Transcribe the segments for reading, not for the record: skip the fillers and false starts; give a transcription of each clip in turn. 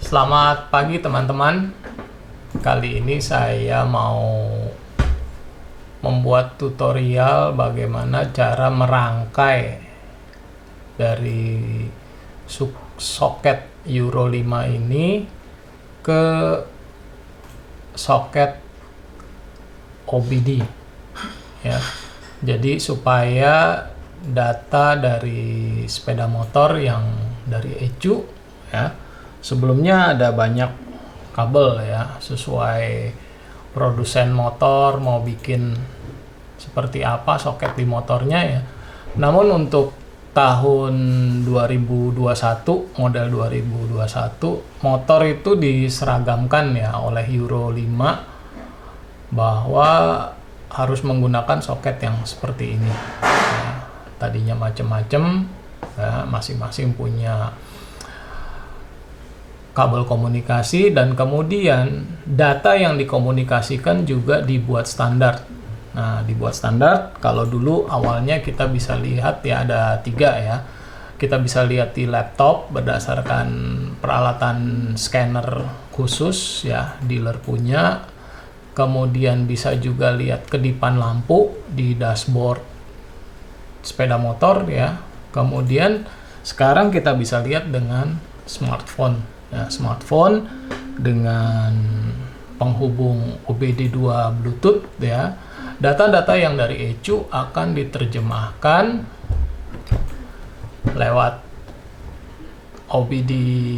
Selamat pagi teman-teman. Kali ini saya mau membuat tutorial bagaimana cara merangkai dari soket Euro 5 ini ke soket OBD ya. Jadi supaya data dari sepeda motor yang dari ECU ya, sebelumnya ada banyak kabel ya, sesuai produsen motor mau bikin seperti apa soket di motornya ya. Namun untuk tahun 2021, model 2021, motor itu diseragamkan ya oleh Euro 5 bahwa harus menggunakan soket yang seperti ini ya. Tadinya macam-macam ya, masing-masing punya kabel komunikasi, dan kemudian data yang dikomunikasikan juga dibuat standar. Nah, dibuat standar, kalau dulu awalnya kita bisa lihat ya ada 3 ya. Kita bisa lihat di laptop berdasarkan peralatan scanner khusus ya, dealer punya. Kemudian bisa juga lihat kedipan lampu di dashboard sepeda motor ya. Kemudian sekarang kita bisa lihat dengan smartphone ya, smartphone dengan penghubung OBD2 Bluetooth ya. Data-data yang dari ECU akan diterjemahkan lewat OBD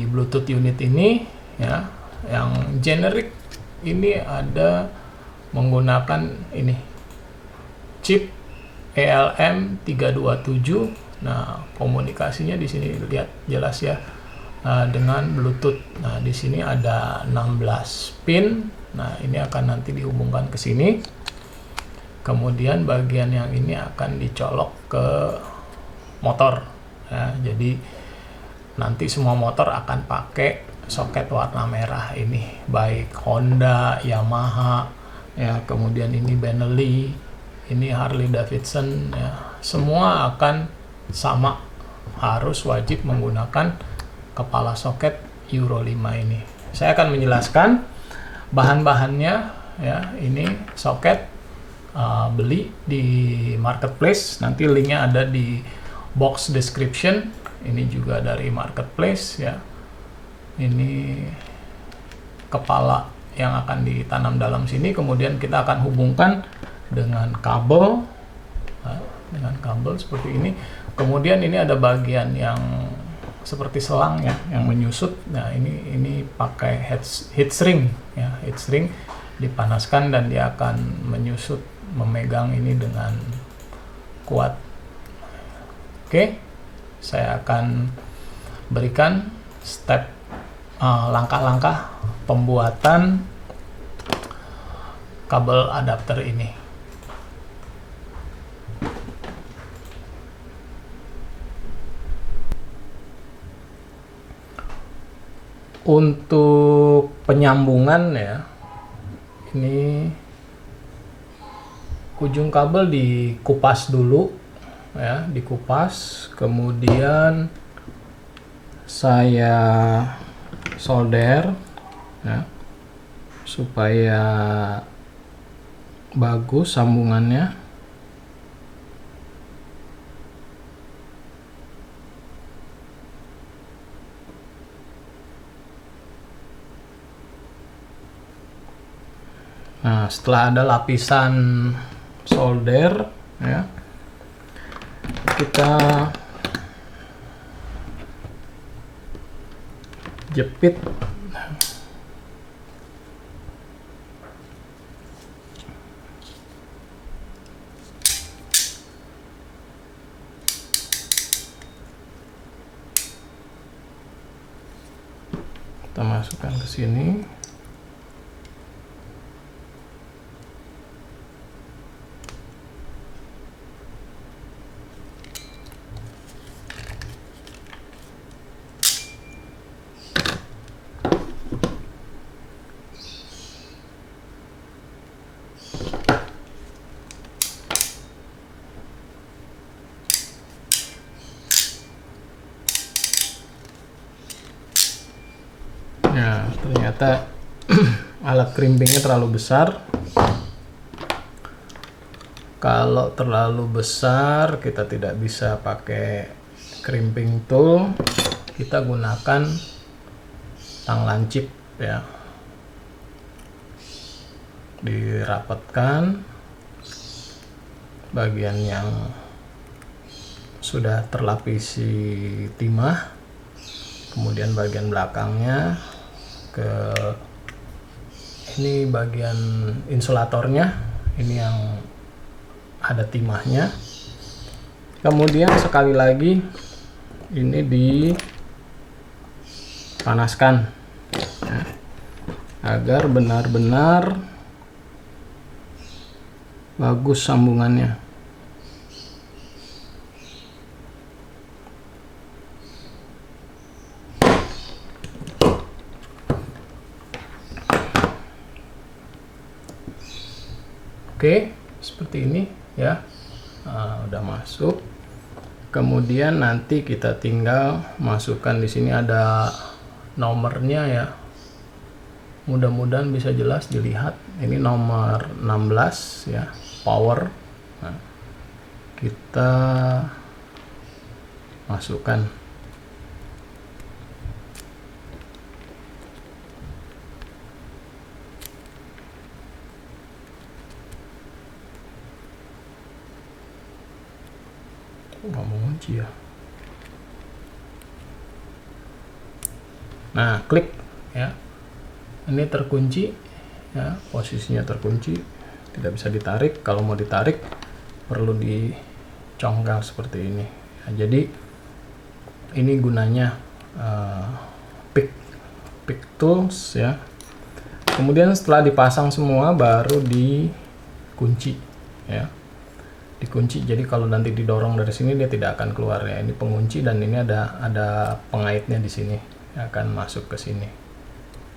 Bluetooth unit ini ya. Yang generik ini ada menggunakan ini chip ELM 327. Nah, komunikasinya di sini lihat jelas ya, dengan Bluetooth. Nah, di sini ada 16 pin. Nah, ini akan nanti dihubungkan ke sini. Kemudian bagian yang ini akan dicolok ke motor ya. Jadi nanti semua motor akan pakai soket warna merah ini, baik Honda, Yamaha ya, kemudian ini Benelli, ini Harley Davidson ya, semua akan sama, harus wajib menggunakan kepala soket Euro 5 ini. Saya akan menjelaskan bahan-bahannya ya. Ini soket beli di marketplace, nanti linknya ada di box description. Ini juga dari marketplace ya. Ini kepala yang akan ditanam dalam sini, kemudian kita akan hubungkan dengan kabel seperti ini. Kemudian ini ada bagian yang seperti selang ya, yang menyusut. Nah, ini pakai heat shrink ya, heat shrink dipanaskan dan dia akan menyusut, memegang ini dengan kuat. Oke, saya akan berikan step langkah-langkah pembuatan kabel adapter ini. Untuk penyambungan ya, ini ujung kabel dikupas dulu ya, dikupas, kemudian saya solder ya, supaya bagus sambungannya. Nah, setelah ada lapisan solder ya, kita jepit. Kita masukkan ke sini. Nah, ternyata alat crimpingnya terlalu besar. Kalau terlalu besar, kita tidak bisa pakai crimping tool. Kita gunakan tang lancip ya. Dirapatkan bagian yang sudah terlapisi timah, kemudian bagian belakangnya ke ini bagian insulatornya, ini yang ada timahnya. Kemudian sekali lagi ini dipanaskan ya, agar benar-benar bagus sambungannya. Oke, seperti ini ya. Udah masuk. Kemudian nanti kita tinggal masukkan, di sini ada nomornya ya. Mudah-mudahan bisa jelas dilihat. Ini nomor 16 ya, power. Nah, kita masukkan. Nggak mau kunci ya. Nah, klik ya. Ini terkunci ya, posisinya terkunci, tidak bisa ditarik. Kalau mau ditarik perlu dicongkel seperti ini ya, jadi ini gunanya pick tools ya. Kemudian setelah dipasang semua baru dikunci ya, dikunci. Jadi kalau nanti didorong dari sini dia tidak akan keluar ya. Ini pengunci dan ini ada pengaitnya di sini, akan masuk ke sini,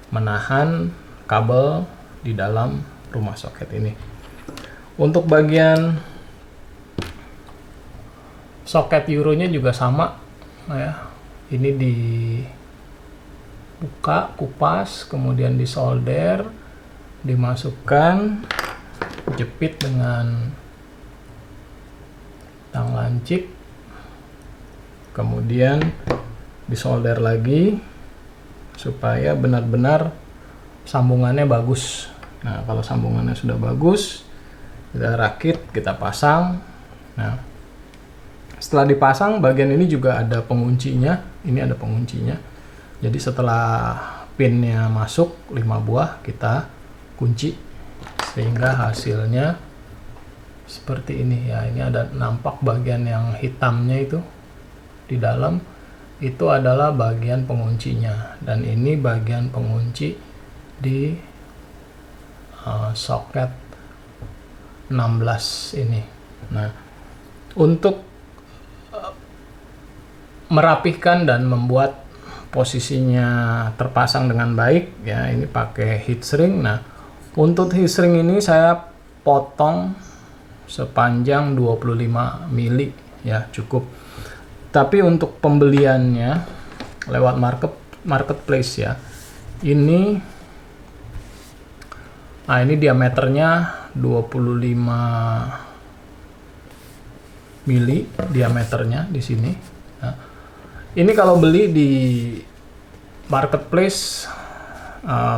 menahan kabel di dalam rumah soket ini. Untuk bagian soket euronya juga sama ya. Ini dibuka, kupas, kemudian disolder, dimasukkan, jepit dengan tang lancip, kemudian disolder lagi supaya benar-benar sambungannya bagus. Nah, kalau sambungannya sudah bagus, kita rakit, kita pasang. Nah, setelah dipasang, bagian ini juga ada penguncinya. Ini ada penguncinya. Jadi setelah pinnya masuk 5 buah, kita kunci sehingga hasilnya seperti ini ya. Ini ada nampak bagian yang hitamnya itu di dalam, itu adalah bagian penguncinya, dan ini bagian pengunci di soket 16 ini. Nah, untuk merapihkan dan membuat posisinya terpasang dengan baik ya, ini pakai heat shrink. Nah, untuk heat shrink ini saya potong sepanjang 25 mili ya, cukup. Tapi untuk pembeliannya lewat marketplace ya, ini diameternya 25 mili diameternya di sini. Nah, ini kalau beli di marketplace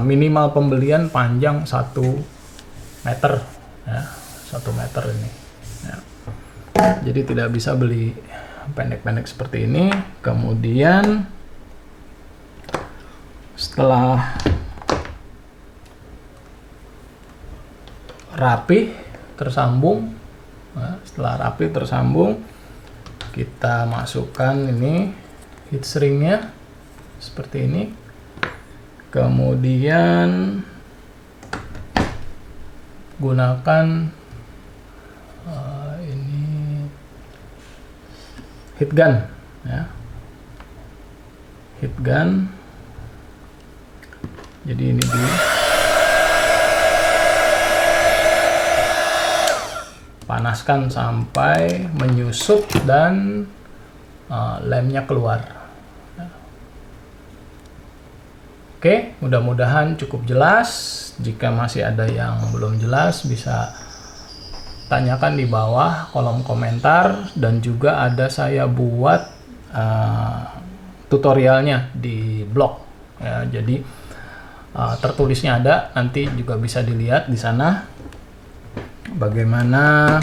minimal pembelian panjang 1 meter ya, 1 meter ini ya. Jadi tidak bisa beli pendek-pendek seperti ini. Kemudian setelah rapi tersambung, kita masukkan ini heat shrinknya seperti ini. Kemudian gunakan ini heat gun ya, heat gun. Jadi ini panaskan sampai menyusut dan lemnya keluar. Oke, mudah-mudahan cukup jelas. Jika masih ada yang belum jelas, bisa tanyakan di bawah kolom komentar, dan juga ada saya buat tutorialnya di blog ya. Jadi tertulisnya ada, nanti juga bisa dilihat di sana bagaimana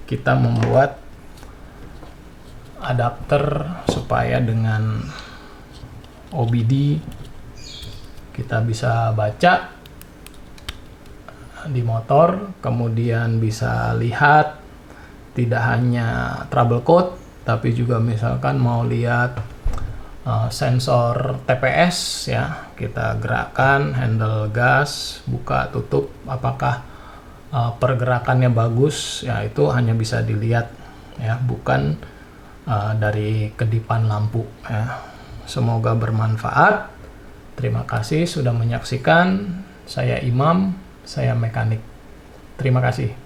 kita membuat adapter supaya dengan OBD kita bisa baca di motor, kemudian bisa lihat tidak hanya trouble code, tapi juga misalkan mau lihat sensor TPS ya, kita gerakkan handle gas, buka tutup, apakah pergerakannya bagus ya, itu hanya bisa dilihat ya, bukan dari kedipan lampu ya. Semoga bermanfaat. Terima kasih sudah menyaksikan. Saya Imam, saya mekanik. Terima kasih.